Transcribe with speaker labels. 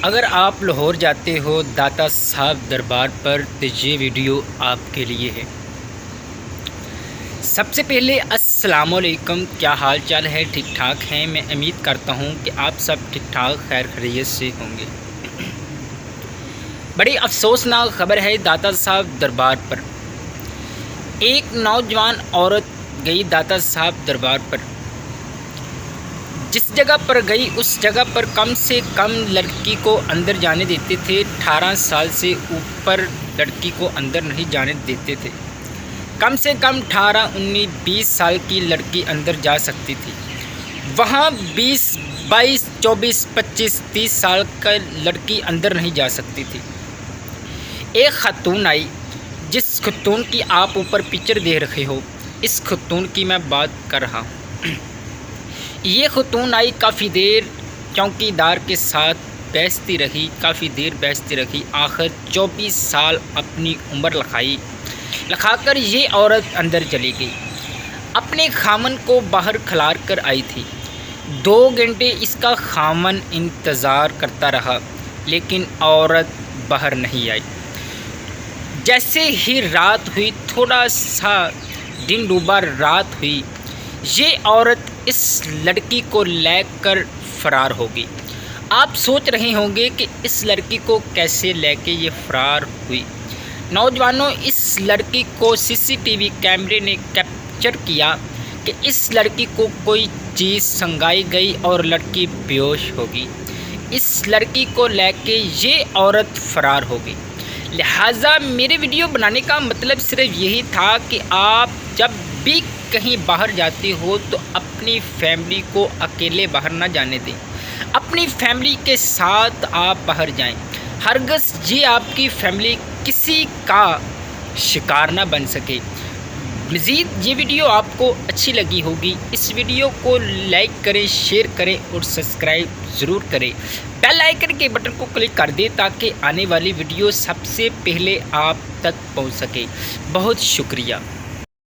Speaker 1: اگر آپ لاہور جاتے ہو داتا صاحب دربار پر تو یہ ویڈیو آپ کے لیے ہے۔ سب سے پہلے السلام علیکم، کیا حال چال ہے؟ ٹھیک ٹھاک ہیں؟ میں امید کرتا ہوں کہ آپ سب ٹھیک ٹھاک خیر خیریت سے ہوں گے۔ بڑی افسوسناک خبر ہے داتا صاحب دربار پر۔ ایک نوجوان عورت گئی داتا صاحب دربار پر۔ جس جگہ پر گئی اس جگہ پر کم سے کم لڑکی کو اندر جانے دیتے تھے، 18 سال سے اوپر لڑکی کو اندر نہیں جانے دیتے تھے۔ کم سے کم 18، 19، 20 سال کی لڑکی اندر جا سکتی تھی، وہاں 20، 22، 24، 25، 30 سال کا لڑکی اندر نہیں جا سکتی تھی۔ ایک خاتون آئی، جس خاتون کی آپ اوپر پکچر دیکھ رہے ہو، اس خاتون کی میں بات کر رہا ہوں۔ یہ خاتون آئی، کافی دیر چوکی دار کے ساتھ بیستی رہی، کافی دیر بیستی رہی، آخر 24 سال اپنی عمر لکھا کر یہ عورت اندر چلی گئی۔ اپنے خامن کو باہر کھلار کر آئی تھی۔ 2 گھنٹے اس کا خامن انتظار کرتا رہا، لیکن عورت باہر نہیں آئی۔ جیسے ہی رات ہوئی، تھوڑا سا دن ڈوبا، رات ہوئی، یہ عورت اس لڑکی کو لے کر فرار ہو گئی۔ آپ سوچ رہے ہوں گے کہ اس لڑکی کو کیسے لے کے یہ فرار ہوئی۔ نوجوانوں، اس لڑکی کو CCTV کیمرے نے کیپچر کیا کہ اس لڑکی کو کوئی چیز سنگائی گئی اور لڑکی بے ہوش ہو گئی۔ اس لڑکی کو لے کے یہ عورت فرار ہو گئی۔ لہٰذا میرے ویڈیو بنانے کا مطلب صرف یہی تھا کہ آپ جب بھی کہیں باہر جاتے ہو تو اپنی فیملی کو اکیلے باہر نہ جانے دیں، اپنی فیملی کے ساتھ آپ باہر جائیں۔ ہرگز یہ آپ کی فیملی کسی کا شکار نہ بن سکے۔ مزید یہ ویڈیو آپ کو اچھی لگی ہوگی، اس ویڈیو کو لائک کریں، شیئر کریں اور سبسکرائب ضرور کریں۔ بیل آئیکن کے بٹن کو کلک کر دیں تاکہ آنے والی ویڈیو سب سے پہلے آپ تک پہنچ سکے۔ بہت شکریہ۔